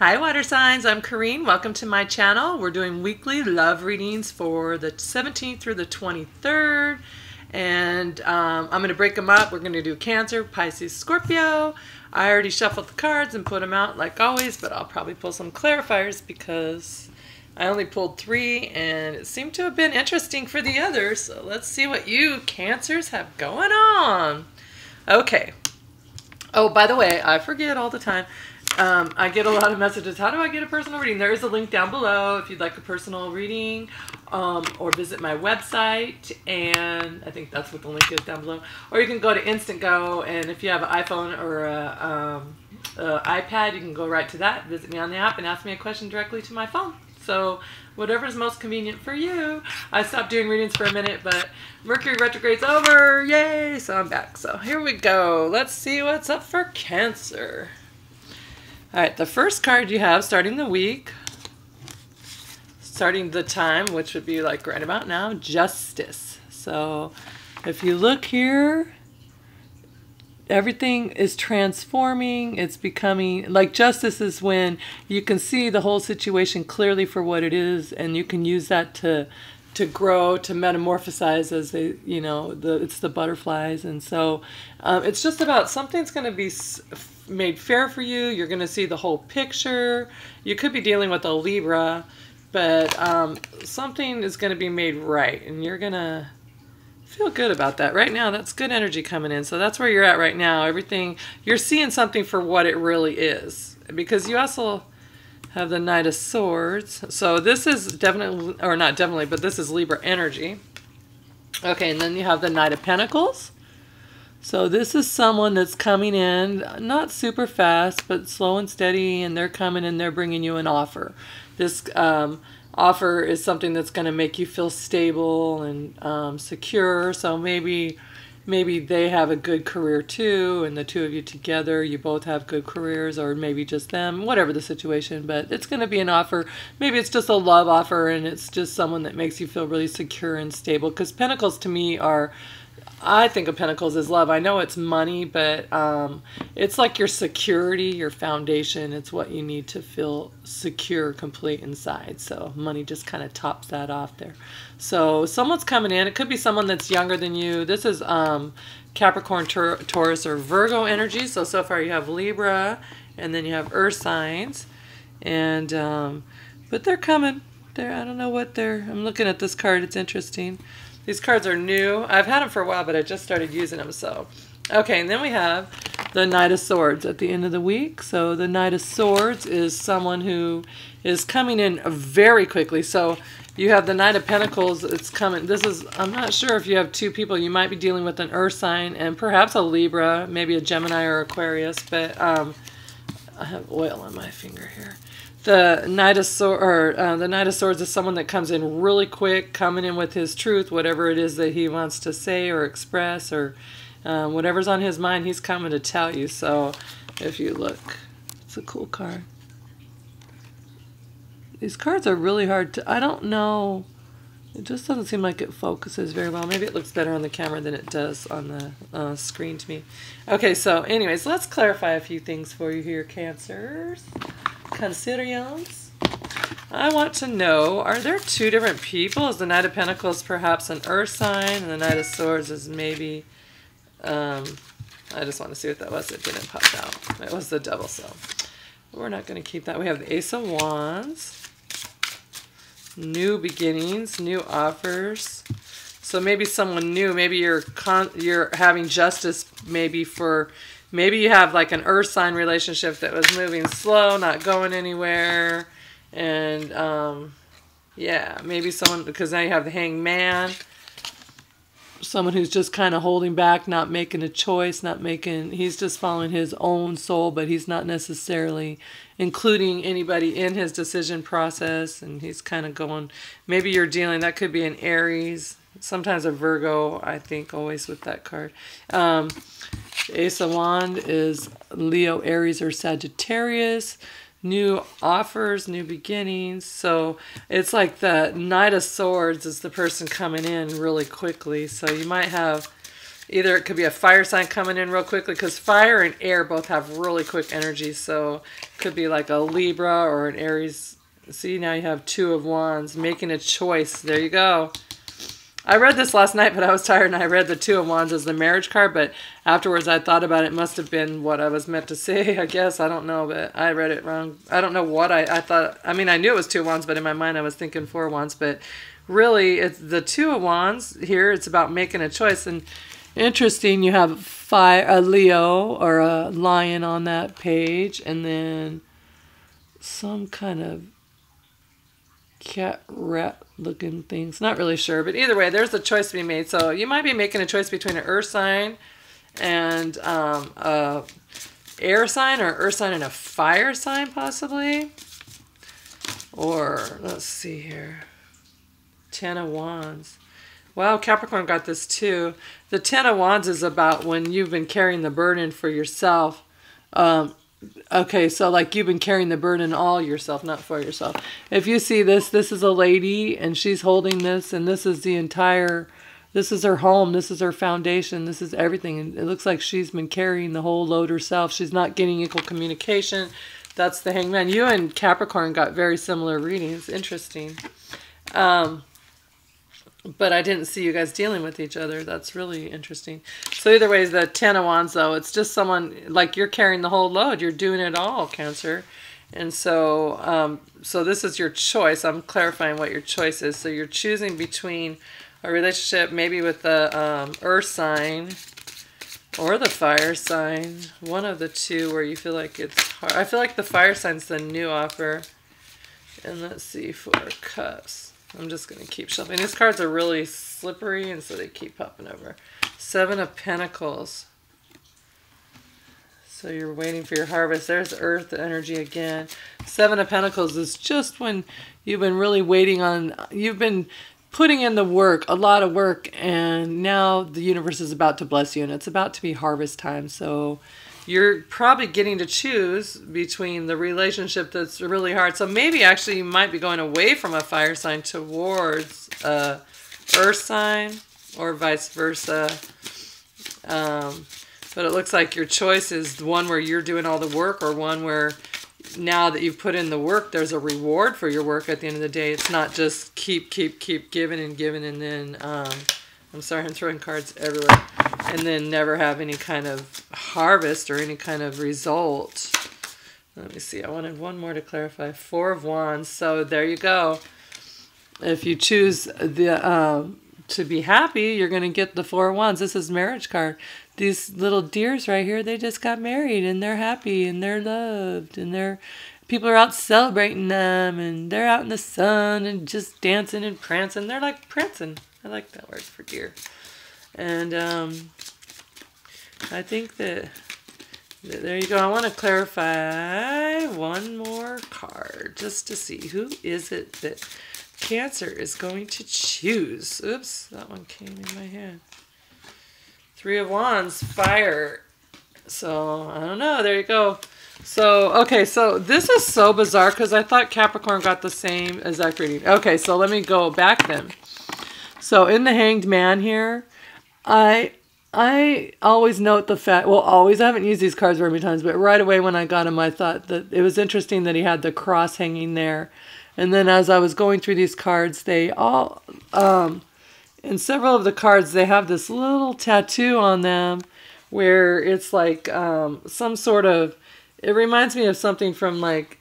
Hi water signs, I'm Corrine. Welcome to my channel. We're doing weekly love readings for the 17th through the 23rd. And I'm going to break them up. We're going to do Cancer, Pisces, Scorpio. I already shuffled the cards and put them out like always, but I'll probably pull some clarifiers because I only pulled 3 and it seemed to have been interesting for the others. So let's see what you Cancers have going on. Okay. Oh, by the way, I forget all the time. I get a lot of messages. How do I get a personal reading? There is a link down below if you'd like a personal reading, or visit my website, and I think that's what the link is down below. Or you can go to Instant Go, and if you have an iPhone or a iPad, you can go right to that. Visit me on the app and ask me a question directly to my phone. So whatever's most convenient for you. I stopped doing readings for a minute, but Mercury retrograde's over. Yay! So I'm back. So here we go. Let's see what's up for Cancer. All right, the first card you have starting the week, starting the time, which would be like right about now, Justice. So if you look here, everything is transforming. It's becoming like justice is when you can see the whole situation clearly for what it is, and you can use that to grow, to metamorphosize, as they, you know, it's the butterflies. And so it's just about something's going to be made fair for you. You're going to see the whole picture. You could be dealing with a Libra, but something is going to be made right, and you're going to feel good about that. Right now, that's good energy coming in. So that's where you're at right now. Everything, you're seeing something for what it really is, because you also have the Knight of Swords. So this is definitely, or not definitely, but this is Libra energy. Okay, and then you have the Knight of Pentacles. So this is someone that's coming in, not super fast, but slow and steady, and they're coming in, they're bringing you an offer. This offer is something that's going to make you feel stable and secure. So maybe they have a good career too, and the two of you together, you both have good careers, or maybe just them, whatever the situation. But it's going to be an offer. Maybe it's just a love offer, and it's just someone that makes you feel really secure and stable. Because Pentacles to me are, I think of Pentacles as love. I know it's money, but it's like your security, your foundation. It's what you need to feel secure, complete inside. So money just kind of tops that off there. So someone's coming in. It could be someone that's younger than you. This is Capricorn, Taurus, or Virgo energy. So far you have Libra, and then you have Earth signs. And but they're coming. I don't know what they're, I'm looking at this card. It's interesting. These cards are new. I've had them for a while, but I just started using them. So, okay, and then we have the Knight of Swords at the end of the week. So the Knight of Swords is someone who is coming in very quickly. So you have the Knight of Pentacles. It's coming. This is, I'm not sure if you have two people. You might be dealing with an Earth sign and perhaps a Libra, maybe a Gemini or Aquarius. But I have oil on my finger here. The Knight of Swords is someone that comes in really quick, coming in with his truth, whatever it is that he wants to say or express, or whatever's on his mind, he's coming to tell you. So if you look, it's a cool card. These cards are really hard to, I don't know, it just doesn't seem like it focuses very well. Maybe it looks better on the camera than it does on the screen to me. Okay, so anyways, let's clarify a few things for you here, Cancers. Cancerians. I want to know, are there two different people? Is the Knight of Pentacles perhaps an Earth sign, and the Knight of Swords is maybe, I just want to see what that was. It didn't pop out. It was the Devil, so we're not going to keep that. We have the Ace of Wands. New beginnings, new offers. So maybe someone new, maybe you're having justice, maybe you have like an Earth sign relationship that was moving slow, not going anywhere. And yeah, maybe someone, because now you have the Hanged Man. Someone who's just kind of holding back, not making a choice, he's just following his own soul, but he's not necessarily including anybody in his decision process. And he's kind of going, maybe you're dealing, that could be an Aries, sometimes a Virgo, I think, always with that card. Ace of Wands is Leo, Aries, or Sagittarius. New offers, new beginnings. So it's like the Knight of Swords is the person coming in really quickly. So you might have Either it could be a fire sign coming in real quickly, because fire and air both have really quick energy. So it could be like a Libra or an Aries. See, now you have Two of Wands, making a choice. There you go. I read this last night, but I was tired, and I read the Two of Wands as the marriage card, but afterwards I thought about it. It must have been what I was meant to say, I guess. I don't know, but I read it wrong. I don't know what I thought. I mean, I knew it was Two of Wands, but in my mind I was thinking Four of Wands. But really, it's the Two of Wands here. It's about making a choice. And interesting, you have a Leo or a lion on that page, and then some kind of cat rat looking things, not really sure, but either way there's a choice to be made. So you might be making a choice between an earth sign and a air sign, or earth sign and a fire sign possibly. Or let's see here, Ten of Wands. Wow, Capricorn got this too. The Ten of Wands is about when you've been carrying the burden for yourself. Okay, so like you've been carrying the burden all yourself, not for yourself. If you see this, this is a lady and she's holding this, and this is the entire, this is her home, this is her foundation, this is everything. And it looks like she's been carrying the whole load herself. She's not getting equal communication. That's the Hangman. You and Capricorn got very similar readings. Interesting. But I didn't see you guys dealing with each other. That's really interesting. So either way, the Ten of Wands, though, it's just someone, like you're carrying the whole load. You're doing it all, Cancer. And so, so this is your choice. I'm clarifying what your choice is. So you're choosing between a relationship maybe with the earth sign or the fire sign. One of the two where you feel like it's hard. I feel like the fire sign's the new offer. And let's see, Four of Cups. I'm just going to keep shuffling. These cards are really slippery, and so they keep popping over. Seven of Pentacles. So you're waiting for your harvest. There's Earth energy again. Seven of Pentacles is just when you've been really waiting on, you've been putting in the work, a lot of work, and now the universe is about to bless you, and it's about to be harvest time. So you're probably getting to choose between the relationship that's really hard. So maybe actually you might be going away from a fire sign towards a earth sign, or vice versa. But it looks like your choice is the one where you're doing all the work, or one where now that you've put in the work, there's a reward for your work at the end of the day. It's not just keep giving and giving, and then I'm sorry, I'm throwing cards everywhere. And then never have any kind of harvest or any kind of result. Let me see. I wanted one more to clarify. Four of Wands. So there you go. If you choose the to be happy, you're going to get the Four of Wands. This is marriage card. These little deers right here, they just got married, and they're happy, and they're loved, and people are out celebrating them, and they're out in the sun and just dancing and prancing. They're like prancing. I like that word for deer. And I think that there you go. I want to clarify one more card just to see who is it that Cancer is going to choose. Oops, that one came in my hand. Three of Wands, fire. So I don't know. There you go. So, okay, so this is so bizarre because I thought Capricorn got the same exact reading. Okay, so let me go back then. So in the Hanged Man here, I always note the fact, well, always, I haven't used these cards very many times, but right away when I got them, I thought that it was interesting that he had the cross hanging there. And then as I was going through these cards, they all, in several of the cards, they have this little tattoo on them where it's like some sort of, it reminds me of something from like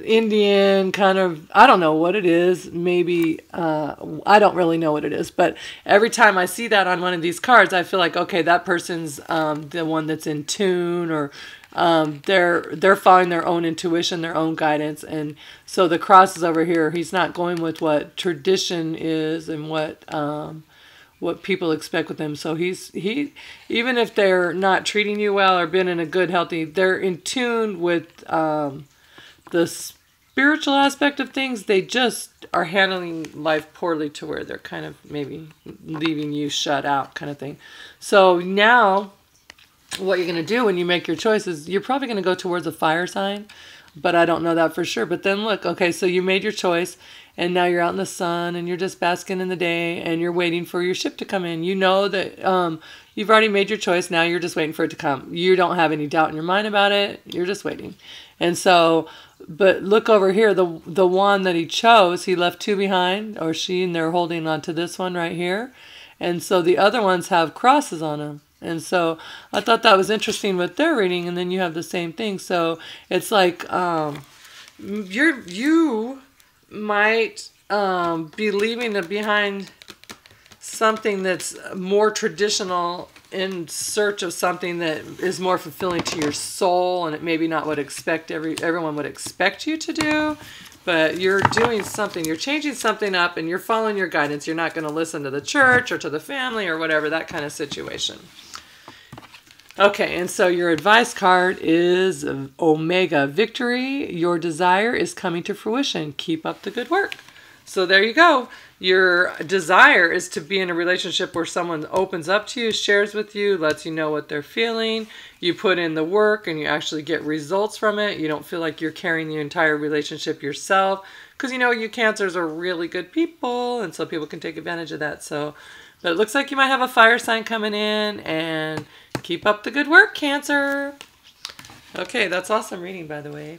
Indian kind of, I don't know what it is, maybe, I don't really know what it is, but every time I see that on one of these cards, I feel like, okay, that person's the one that's in tune, or they're following their own intuition, their own guidance. And so the cross is over here. He's not going with what tradition is and what people expect with him. So he even if they're not treating you well or been in a good, healthy, they're in tune with the spiritual aspect of things. They just are handling life poorly to where they're kind of maybe leaving you shut out kind of thing. So now what you're going to do when you make your choices, you're probably going to go towards a fire sign, but I don't know that for sure. But then look, okay, so you made your choice, and now you're out in the sun, and you're just basking in the day, and you're waiting for your ship to come in. You know that you've already made your choice. Now you're just waiting for it to come. You don't have any doubt in your mind about it. You're just waiting. And so, but look over here, the one that he chose, he left two behind, or she, and they're holding on to this one right here. And so the other ones have crosses on them. And so I thought that was interesting with their reading, and then you have the same thing. So it's like you might be leaving behind something that's more traditional in search of something that is more fulfilling to your soul, and it maybe not what everyone would expect you to do. But you're doing something, you're changing something up, and you're following your guidance. You're not going to listen to the church or to the family or whatever, that kind of situation. Okay, and so your advice card is Omega, victory. Your desire is coming to fruition. Keep up the good work. So there you go. Your desire is to be in a relationship where someone opens up to you, shares with you, lets you know what they're feeling. You put in the work and you actually get results from it. You don't feel like you're carrying the entire relationship yourself. Because, you know, you Cancers are really good people, and so people can take advantage of that. So, but it looks like you might have a fire sign coming in, and keep up the good work, Cancer. Okay, that's awesome reading, by the way.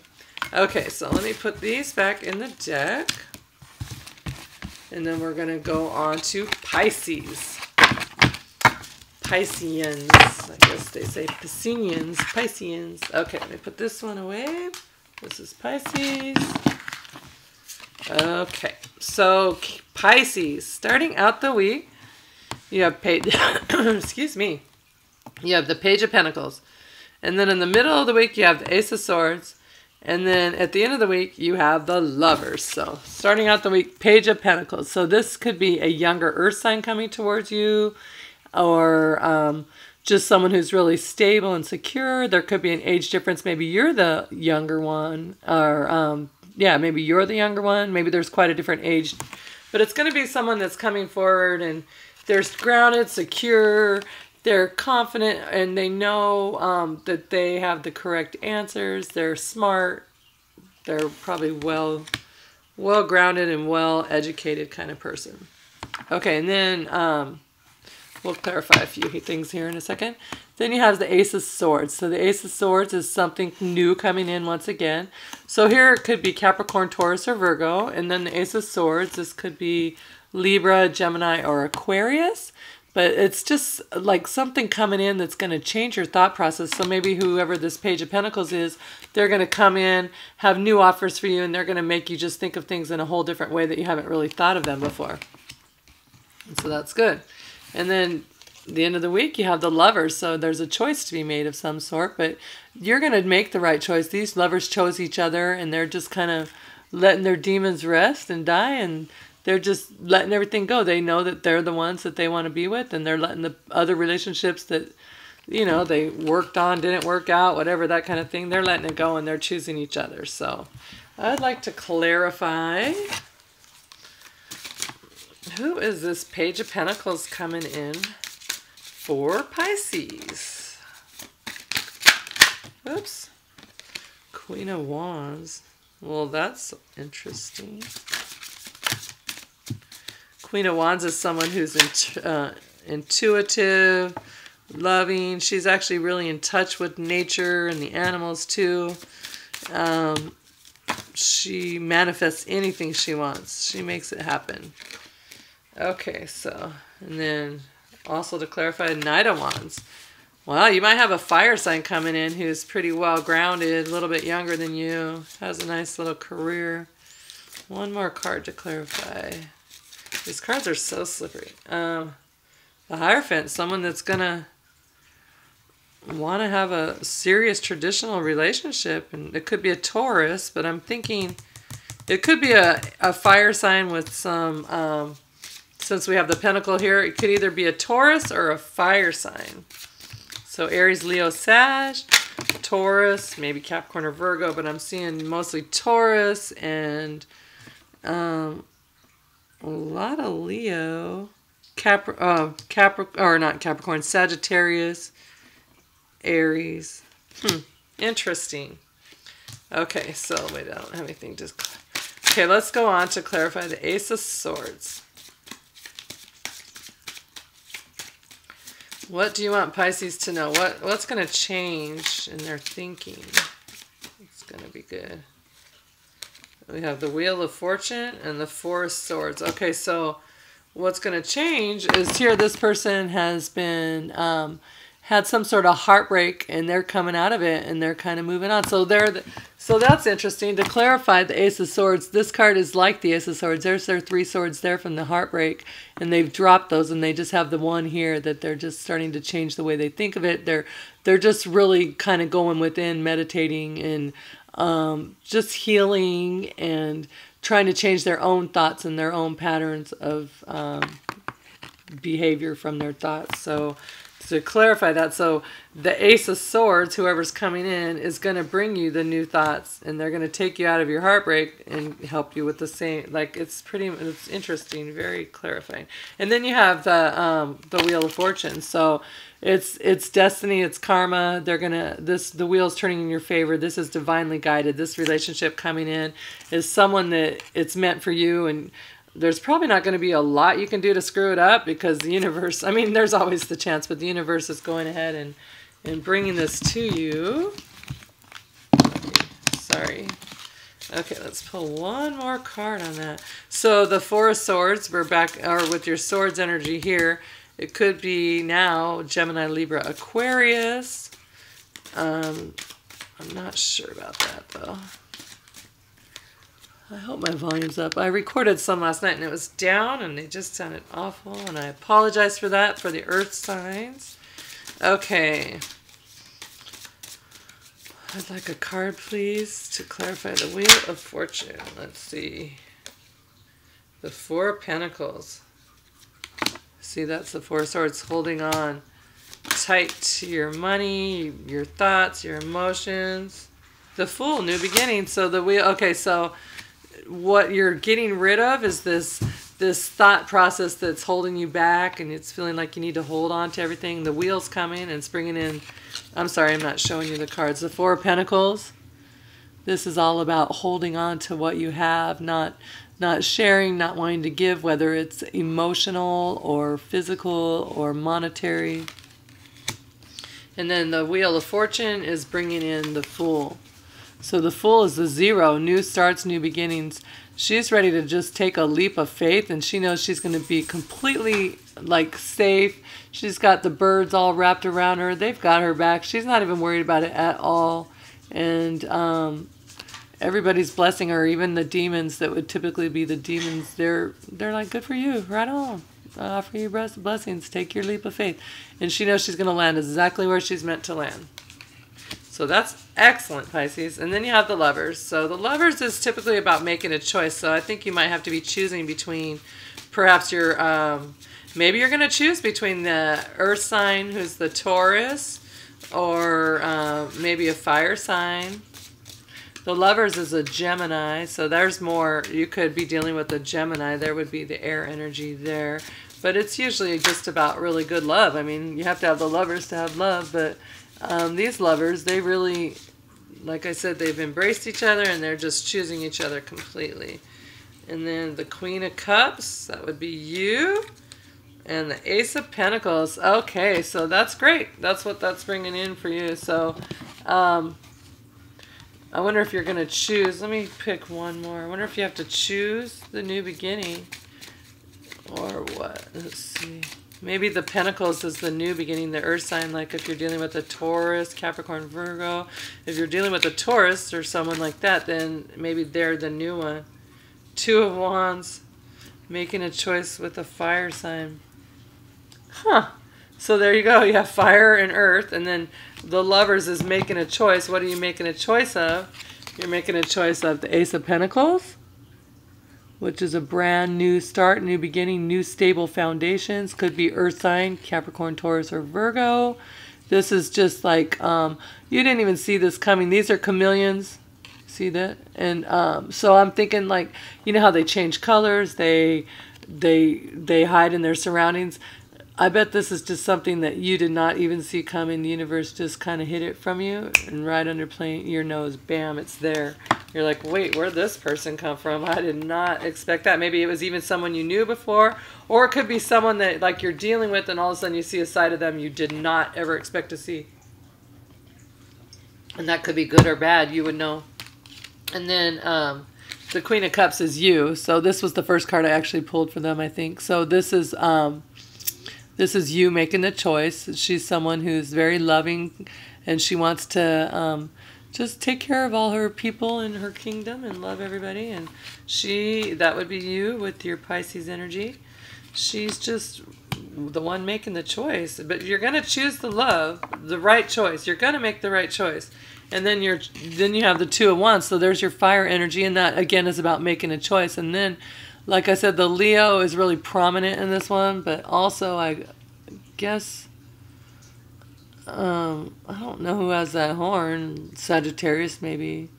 Okay, so let me put these back in the deck. And then we're going to go on to Pisces. Pisceans. I guess they say Pisceans. Pisceans. Okay, let me put this one away. This is Pisces. Okay, so Pisces. Starting out the week, you have excuse me. You have the Page of Pentacles. And then in the middle of the week, you have the Ace of Swords. And then at the end of the week, you have the Lovers. So starting out the week, Page of Pentacles. So this could be a younger earth sign coming towards you, or just someone who's really stable and secure. There could be an age difference. Maybe you're the younger one, or yeah, maybe you're the younger one. Maybe there's quite a different age. But it's going to be someone that's coming forward, and they're grounded, secure, they're confident, and they know that they have the correct answers. They're smart. They're probably well-grounded and well-educated kind of person. Okay, and then we'll clarify a few things here in a second. Then you have the Ace of Swords. So the Ace of Swords is something new coming in once again. So here it could be Capricorn, Taurus, or Virgo. And then the Ace of Swords, this could be Libra, Gemini, or Aquarius. But it's just like something coming in that's going to change your thought process. So maybe whoever this Page of Pentacles is, they're going to come in, have new offers for you, and they're going to make you just think of things in a whole different way that you haven't really thought of them before. And so that's good. And then at the end of the week, you have the Lovers. So there's a choice to be made of some sort, but you're going to make the right choice. These lovers chose each other, and they're just kind of letting their demons rest and die, and they're just letting everything go. They know that they're the ones that they want to be with, and they're letting the other relationships that, you know, they worked on, didn't work out, whatever, that kind of thing, they're letting it go, and they're choosing each other. So I'd like to clarify, who is this Page of Pentacles coming in for Pisces? Oops. Queen of Wands. Well, that's interesting. Queen of Wands is someone who's intuitive, loving. She's actually really in touch with nature and the animals too. She manifests anything she wants. She makes it happen. Okay, so, and then also to clarify, Knight of Wands. Well, you might have a fire sign coming in who's pretty well grounded, a little bit younger than you, has a nice little career. One more card to clarify. These cards are so slippery. The Hierophant, someone that's going to want to have a serious traditional relationship. And it could be a Taurus, but I'm thinking it could be a fire sign with some, since we have the pentacle here, it could either be a Taurus or a fire sign. So Aries, Leo, Sag, Taurus, maybe Capricorn or Virgo, but I'm seeing mostly Taurus and a lot of Leo, not Capricorn, Sagittarius, Aries. Interesting. Okay, so wait, I don't have anything to... Okay, let's go on to clarify the Ace of Swords. What do you want Pisces to know? What's going to change in their thinking? It's going to be good. We have the Wheel of Fortune and the Four of Swords. Okay, so what's going to change is here this person has been had some sort of heartbreak, and they're coming out of it, and they're kind of moving on. So so that's interesting. To clarify the Ace of Swords, this card is like the Ace of Swords. There's their 3 swords there from the heartbreak, and they've dropped those, and they just have the one here that they're just starting to change the way they think of it. They're just really kind of going within, meditating, and just healing, and trying to change their own thoughts and their own patterns of behavior from their thoughts. So to clarify that, so the Ace of Swords, whoever's coming in, is going to bring you the new thoughts, and they're going to take you out of your heartbreak and help you with the same. Like, it's interesting, very clarifying. And then you have the Wheel of Fortune. So it's destiny, it's karma. The wheel's turning in your favor. This is divinely guided. This relationship coming in is someone that it's meant for you, and there's probably not going to be a lot you can do to screw it up, because the universe, I mean, there's always the chance, but the universe is going ahead and bringing this to you. Okay, sorry. Okay, let's pull one more card on that. So the Four of Swords, we're back, or with your swords energy here. It could be now Gemini, Libra, Aquarius. I'm not sure about that, though. I hope my volume's up. I recorded some last night and it was down and they just sounded awful, and I apologize for that for the earth signs. Okay. I'd like a card, please, to clarify the Wheel of Fortune. Let's see. The Four of Pentacles. See, that's the Four of Swords, holding on tight to your money, your thoughts, your emotions. The Fool, new beginning. So the wheel, okay, so what you're getting rid of is this thought process that's holding you back, and it's feeling like you need to hold on to everything. The wheel's coming and it's bringing in, I'm sorry, I'm not showing you the cards. The Four of Pentacles. This is all about holding on to what you have, not sharing, not wanting to give, whether it's emotional or physical or monetary. And then the Wheel of Fortune is bringing in the Fool. So the Fool is the 0, new starts, new beginnings. She's ready to just take a leap of faith, and she knows she's going to be completely, like, safe. She's got the birds all wrapped around her. They've got her back. She's not even worried about it at all. And everybody's blessing her, even the demons that would typically be the demons. They're like, good for you, right on. I offer you blessings. Take your leap of faith. And she knows she's going to land exactly where she's meant to land. So that's excellent, Pisces. And then you have the Lovers. So the Lovers is typically about making a choice. So I think you might have to be choosing between, perhaps your, maybe you're going to choose between the Earth sign, who's the Taurus, or maybe a fire sign. The Lovers is a Gemini, so there's more. You could be dealing with a Gemini. There would be the air energy there. But it's usually just about really good love. I mean, you have to have the Lovers to have love, but these Lovers, they really, like I said, they've embraced each other and they're just choosing each other completely. And then the Queen of Cups, that would be you. And the Ace of Pentacles. Okay, so that's great. That's what that's bringing in for you. So, I wonder if you're going to choose. Let me pick one more. I wonder if you have to choose the new beginning or what. Let's see. Maybe the Pentacles is the new beginning, the Earth sign, like if you're dealing with a Taurus, Capricorn, Virgo. If you're dealing with a Taurus or someone like that, then maybe they're the new one. Two of Wands, making a choice with a fire sign. Huh. So there you go. You have fire and earth, and then the Lovers is making a choice. What are you making a choice of? You're making a choice of the Ace of Pentacles, which is a brand new start, new beginning, new stable foundations. Could be Earth sign, Capricorn, Taurus, or Virgo. This is just like, you didn't even see this coming. These are chameleons. See that? And so I'm thinking, like, you know how they change colors, they hide in their surroundings. I bet this is just something that you did not even see coming. The universe just kind of hit it from you, and right under your nose, bam, it's there. You're like, wait, where'd this person come from? I did not expect that. Maybe it was even someone you knew before, or it could be someone that like you're dealing with, and all of a sudden you see a side of them you did not ever expect to see. And that could be good or bad, you would know. And then the Queen of Cups is you. So this was the first card I actually pulled for them, I think. So this is you making the choice. She's someone who's very loving, and she wants to just take care of all her people in her kingdom and love everybody. And that would be you with your Pisces energy. She's just the one making the choice. But you're going to choose the right choice. You're going to make the right choice. And then you have the Two of Wands. So there's your fire energy, and that again is about making a choice. And then, like I said, the Leo is really prominent in this one, but also I guess I don't know who has that horn. Sagittarius maybe,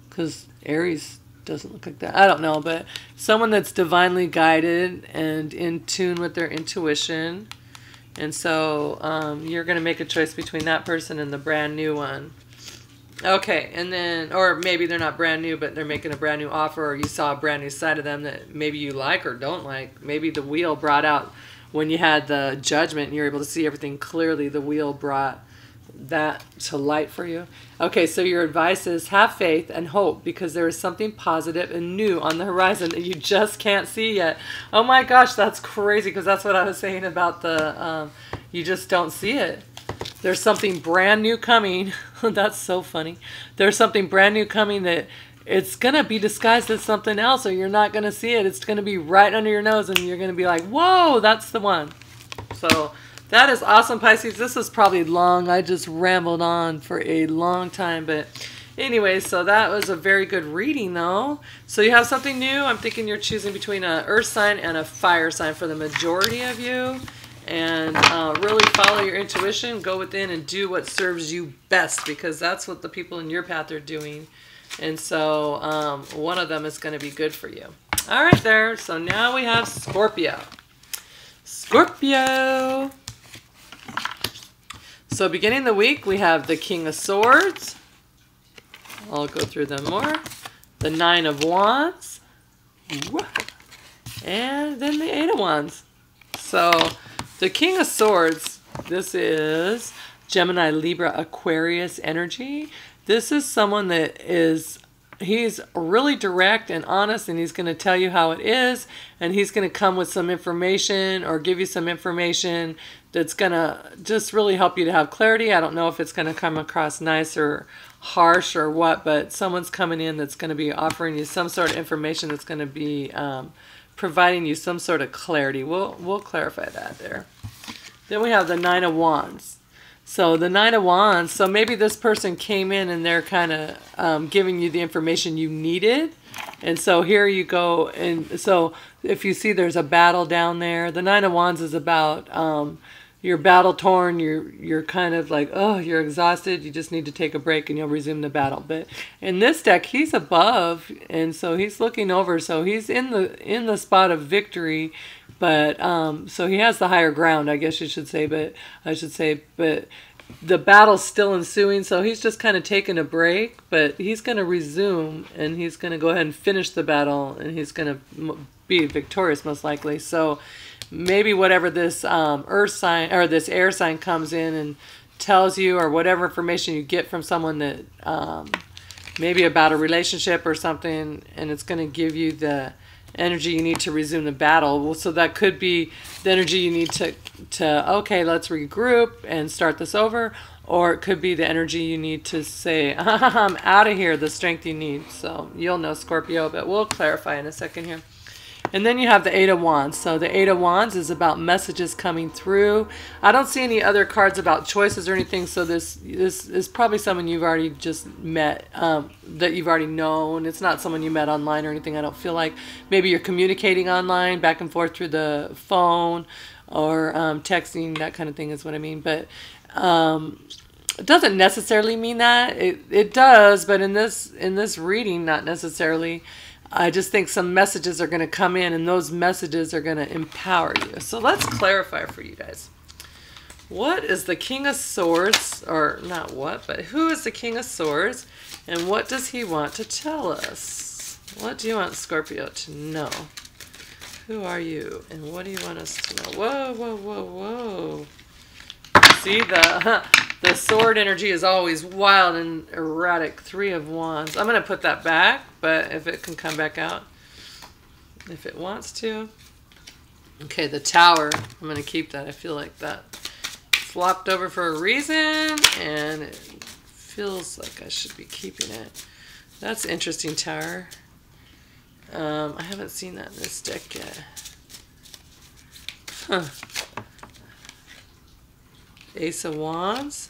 because Aries doesn't look like that. I don't know, but someone that's divinely guided and in tune with their intuition. And so you're going to make a choice between that person and the brand new one. Okay, and then, or maybe they're not brand new, but they're making a brand new offer, or you saw a brand new side of them that maybe you like or don't like. Maybe the wheel brought out, when you had the judgment and you're able to see everything clearly, the wheel brought that to light for you. Okay, so your advice is have faith and hope, because there is something positive and new on the horizon that you just can't see yet. Oh my gosh, that's crazy, because that's what I was saying about the, you just don't see it. There's something brand new coming. That's so funny. There's something brand new coming that it's going to be disguised as something else, or you're not going to see it. It's going to be right under your nose, and you're going to be like, whoa, that's the one. So that is awesome, Pisces. This is probably long. I just rambled on for a long time. But anyway, so that was a very good reading, though. So you have something new. I'm thinking you're choosing between an earth sign and a fire sign for the majority of you. And really follow your intuition. Go within and do what serves you best, because that's what the people in your path are doing. And so one of them is going to be good for you. All right there. So now we have Scorpio. Scorpio. So beginning the week, we have the King of Swords. I'll go through them more. The Nine of Wands. And then the Eight of Wands. So the King of Swords, this is Gemini, Libra, Aquarius energy. This is someone that he's really direct and honest, and he's going to tell you how it is, and he's going to come with some information or give you some information that's going to just really help you to have clarity. I don't know if it's going to come across nice or harsh or what, but someone's coming in that's going to be offering you some sort of information that's going to be providing you some sort of clarity. We'll clarify that there. Then we have the Nine of Wands. So the Nine of Wands, so maybe this person came in and they're kind of giving you the information you needed. And so here you go. And so if you see there's a battle down there, the Nine of Wands is about you're battle torn, you're kind of like, oh, you're exhausted, you just need to take a break and you'll resume the battle. But in this deck, he's above, and so he's looking over, so he's in the spot of victory, but so he has the higher ground, I guess you should say, but the battle's still ensuing, so he's just kind of taking a break, but he's going to resume, and he's going to go ahead and finish the battle, and he's going to be victorious most likely. So maybe whatever this earth sign or this air sign comes in and tells you, or whatever information you get from someone that maybe about a relationship or something, and it's going to give you the energy you need to resume the battle. Well, so that could be the energy you need to okay, let's regroup and start this over, or it could be the energy you need to say, I'm out of here, the strength you need. So you'll know, Scorpio, but we'll clarify in a second here. And then you have the Eight of Wands. So the Eight of Wands is about messages coming through. I don't see any other cards about choices or anything. So this is probably someone you've already just met, that you've already known. It's not someone you met online or anything, I don't feel like. Maybe you're communicating online, back and forth through the phone, or texting, that kind of thing is what I mean. But it doesn't necessarily mean that. It does, but in this reading, not necessarily. I just think some messages are going to come in, and those messages are going to empower you. So let's clarify for you guys. What is the King of Swords, or not what, but who is the King of Swords, and what does he want to tell us? What do you want Scorpio to know? Who are you, and what do you want us to know? Whoa, whoa, whoa, whoa. See, the sword energy is always wild and erratic. 3 of Wands. I'm going to put that back, but if it can come back out, if it wants to. Okay, the Tower. I'm going to keep that. I feel like that flopped over for a reason, and it feels like I should be keeping it. That's interesting, Tower. I haven't seen that in this deck yet. Huh. Ace of Wands.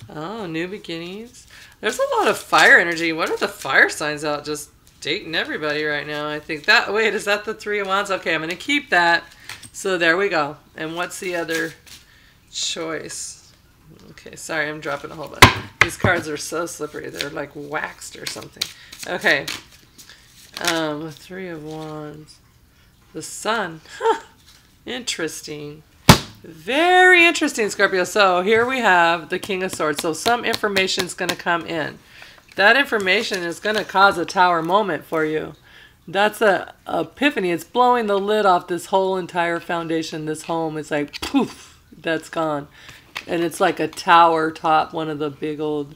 Oh, new beginnings. There's a lot of fire energy. What are the fire signs out? Just dating everybody right now. I think that, wait, is that the 3 of Wands? Okay, I'm going to keep that. So there we go. And what's the other choice? Okay, sorry, I'm dropping a whole bunch. These cards are so slippery. They're like waxed or something. Okay. 3 of Wands. The Sun. Huh. Interesting. Very interesting, Scorpio. So here we have the King of Swords. So some information is going to come in. That information is going to cause a Tower moment for you. That's a epiphany. It's blowing the lid off this whole entire foundation. This home is like, poof, that's gone. And it's like a tower top, one of the big old.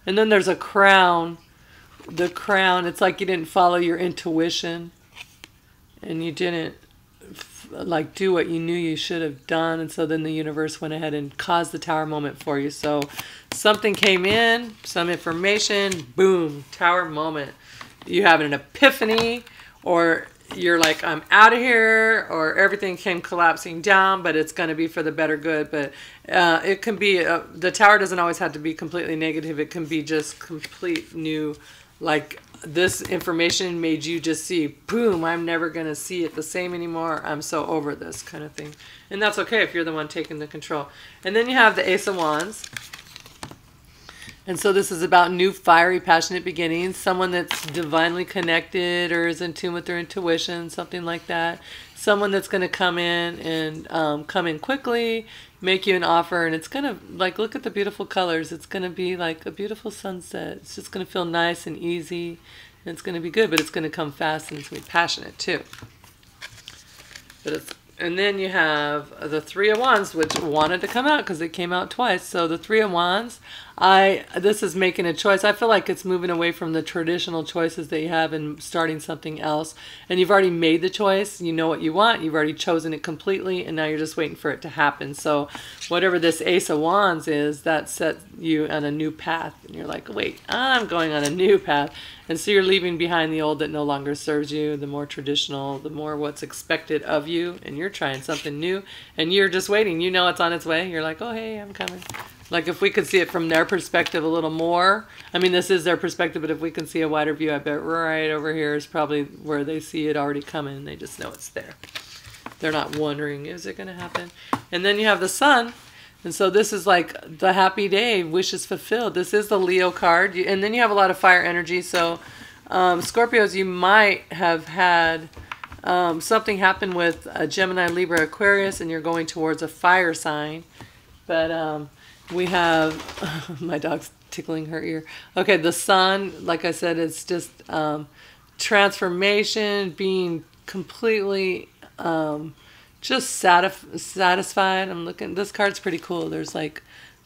And then there's a crown. The crown, it's like you didn't follow your intuition. And you didn't like do what you knew you should have done, and so then the universe went ahead and caused the Tower moment for you. So something came in, some information, boom, Tower moment. You have an epiphany, or you're like, I'm out of here, or everything came collapsing down, but it's going to be for the better good. But it can be, the Tower doesn't always have to be completely negative. It can be just complete new, like, this information made you just see, boom, I'm never going to see it the same anymore. I'm so over this kind of thing. And that's okay if you're the one taking the control. And then you have the Ace of Wands. And so this is about new, fiery, passionate beginnings. Someone that's divinely connected or is in tune with their intuition, something like that. Someone that's going to come in and come in quickly, make you an offer, and it's going to, like, look at the beautiful colors. It's going to be like a beautiful sunset. It's just going to feel nice and easy, and it's going to be good, but it's going to come fast, and it's going to be passionate too. But it's, and then you have the 3 of Wands, which wanted to come out because it came out twice. So the 3 of Wands, this is making a choice. I feel like it's moving away from the traditional choices that you have and starting something else. And you've already made the choice. You know what you want. You've already chosen it completely, and now you're just waiting for it to happen. So whatever this Ace of Wands is, that sets you on a new path. And you're like, wait, I'm going on a new path. And so you're leaving behind the old that no longer serves you, the more traditional, the more what's expected of you, and you're trying something new, and you're just waiting. You know it's on its way. You're like, oh, hey, I'm coming. Like, if we could see it from their perspective a little more, I mean, this is their perspective, but if we can see a wider view, I bet right over here is probably where they see it already coming, and they just know it's there. They're not wondering, is it going to happen? And then you have the Sun. And so this is like the happy day, wishes fulfilled. This is the Leo card. And then you have a lot of fire energy. So Scorpios, you might have had something happen with a Gemini, Libra, Aquarius, and you're going towards a fire sign. But we have, my dog's tickling her ear. Okay, the Sun, like I said, it's just transformation, being completely just satisfied. I'm looking, this card's pretty cool. There's like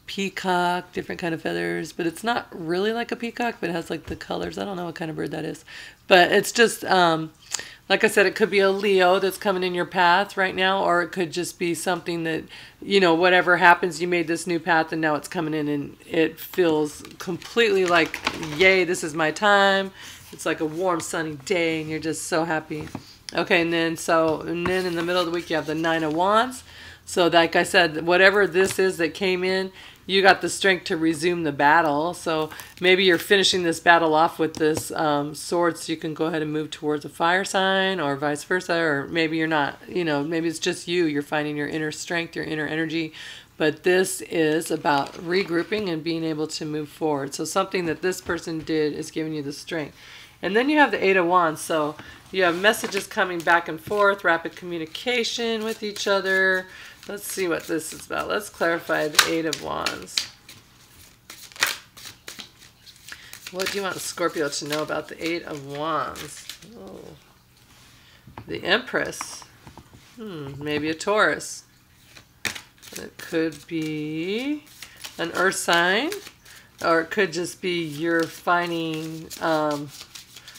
peacock, different kind of feathers, but it's not really like a peacock, but it has like the colors. I don't know what kind of bird that is, but it's just like I said, it could be a Leo that's coming in your path right now, or it could just be something that, you know, whatever happens, you made this new path and now it's coming in and it feels completely like, yay, this is my time. It's like a warm sunny day and you're just so happy. Okay, and then in the middle of the week you have the 9 of Wands. So like I said, whatever this is that came in, you got the strength to resume the battle. So maybe you're finishing this battle off with this sword, so you can go ahead and move towards a fire sign, or vice versa. Or maybe you're not, you know, maybe it's just you. You're finding your inner strength, your inner energy. But this is about regrouping and being able to move forward. So something that this person did is giving you the strength. And then you have the Eight of Wands. So you have messages coming back and forth, rapid communication with each other. Let's see what this is about. Let's clarify the Eight of Wands. What do you want Scorpio to know about the Eight of Wands? Oh. The Empress. Maybe a Taurus. It could be an earth sign. Or it could just be you're finding...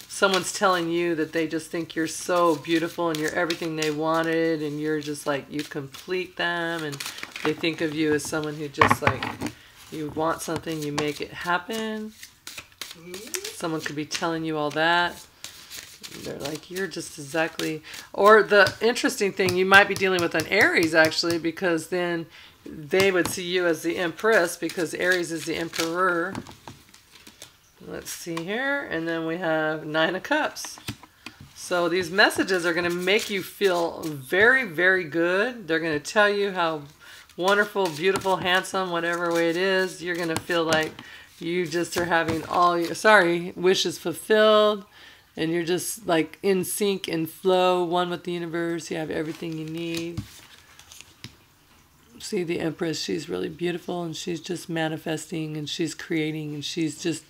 someone's telling you that they just think you're so beautiful and you're everything they wanted, and you're just like, you complete them, and they think of you as someone who just like, you want something, you make it happen. Someone could be telling you all that. They're like, you're just exactly... Or the interesting thing, you might be dealing with an Aries actually, because then they would see you as the Empress, because Aries is the Emperor. Let's see here. And then we have Nine of Cups. So these messages are going to make you feel very, very good. They're going to tell you how wonderful, beautiful, handsome, whatever way it is. You're going to feel like you just are having all your, wishes fulfilled. And you're just like in sync and flow, one with the universe. You have everything you need. See the Empress, she's really beautiful, and she's just manifesting, and she's creating, and she's just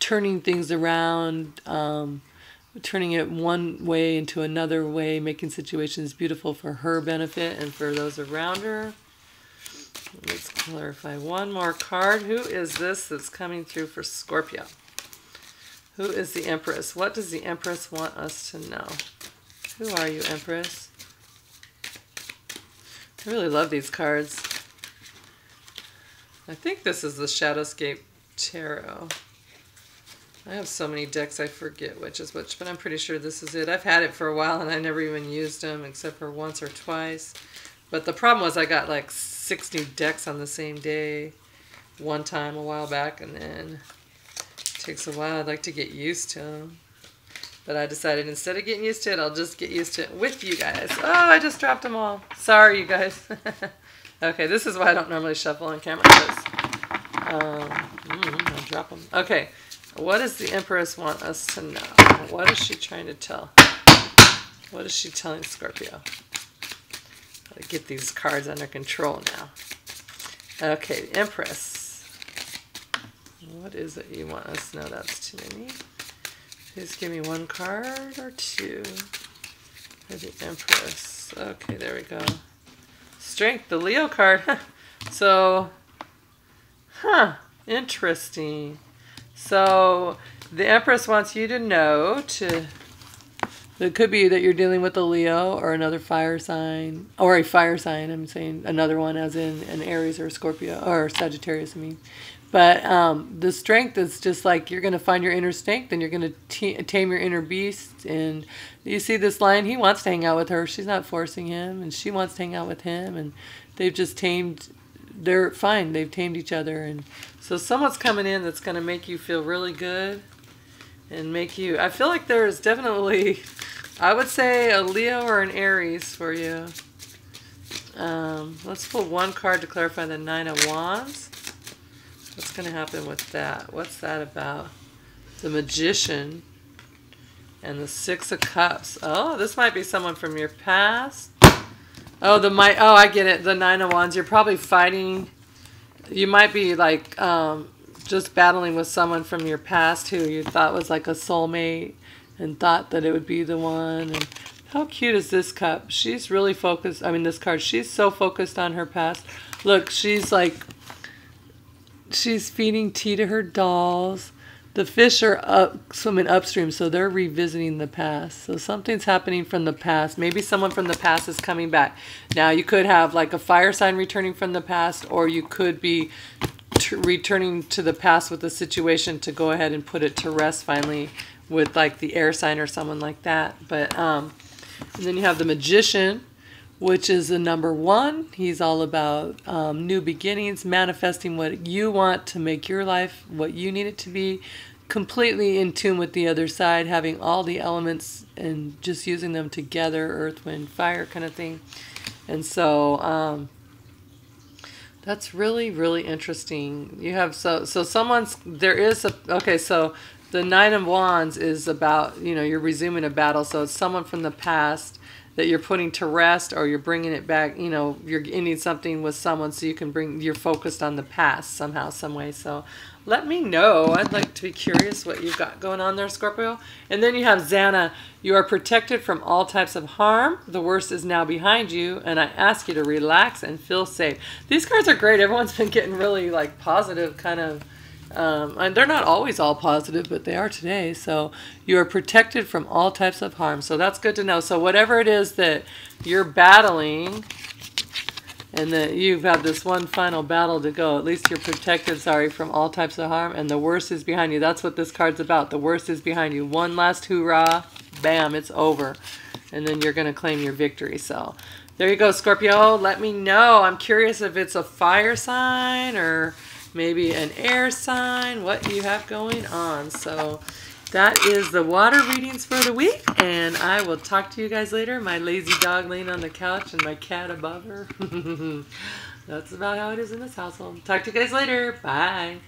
turning things around, turning it one way into another way, making situations beautiful for her benefit and for those around her. Let's clarify one more card. Who is this that's coming through for Scorpio? Who is the Empress? What does the Empress want us to know? Who are you, Empress? I really love these cards. I think this is the Shadowscape Tarot. I have so many decks I forget which is which, but I'm pretty sure this is it. I've had it for a while and I never even used them except for once or twice. But the problem was I got like 60 decks on the same day one time a while back, and then it takes a while. I'd like to get used to them. But I decided instead of getting used to it, I'll just get used to it with you guys. Oh, I just dropped them all. Sorry, you guys. Okay, this is why I don't normally shuffle on camera. I'll drop them. Okay, what does the Empress want us to know? What is she trying to tell? What is she telling Scorpio? Gotta get these cards under control now. Okay, Empress. What is it you want us to know? That's too many. Please give me one card or two for the Empress. Okay, there we go. Strength, the Leo card. So, interesting. So, the Empress wants you to know it could be that you're dealing with a Leo or another fire sign, or a fire sign. I'm saying another one as in an Aries or a Scorpio, or Sagittarius, I mean. But the strength is just like you're going to find your inner strength, and you're going to tame your inner beast. And you see this lion, he wants to hang out with her. She's not forcing him, and she wants to hang out with him. And they've just tamed, they're fine. They've tamed each other. And so someone's coming in that's going to make you feel really good and make you, I feel like there's definitely, I would say a Leo or an Aries for you. Let's pull one card to clarify the Nine of Wands. What's going to happen with that? What's that about? The Magician and the Six of Cups. Oh, this might be someone from your past. Oh, I get it. The Nine of Wands. You're probably fighting. You might be like just battling with someone from your past who you thought was like a soulmate and thought that it would be the one. And how cute is this cup? She's really focused. I mean, this card. She's so focused on her past. Look, she's like, she's feeding tea to her dolls. The fish are swimming upstream, so they're revisiting the past. So something's happening from the past. Maybe someone from the past is coming back. Now, you could have like a fire sign returning from the past, or you could be returning to the past with a situation to go ahead and put it to rest finally with like the air sign or someone like that. But and then you have the Magician, which is the number one. He's all about new beginnings, manifesting what you want to make your life what you need it to be, completely in tune with the other side, having all the elements and just using them together, earth, wind, fire kind of thing. And so that's really, really interesting. You have, so someone's, there is a, okay, so The Nine of Wands is about, you know, you're resuming a battle. So it's someone from the past that you're putting to rest, or you're bringing it back. You know, you're ending something with someone so you can bring, you're focused on the past somehow, some way. So let me know. I'd like to be curious what you've got going on there, Scorpio. And then you have Xana. You are protected from all types of harm. The worst is now behind you, and I ask you to relax and feel safe. These cards are great. Everyone's been getting really like positive kind of, and they're not always all positive, but they are today. So you are protected from all types of harm. So that's good to know. So whatever it is that you're battling, and that you've had this one final battle to go, at least you're protected, sorry, from all types of harm, and the worst is behind you. That's what this card's about. The worst is behind you. One last hoorah, bam, it's over. And then you're going to claim your victory. So there you go, Scorpio. Let me know. I'm curious if it's a fire sign or maybe an air sign, what you have going on. So that is the water readings for the week, and I will talk to you guys later. My lazy dog laying on the couch and my cat above her. That's about how it is in this household. Talk to you guys later. Bye.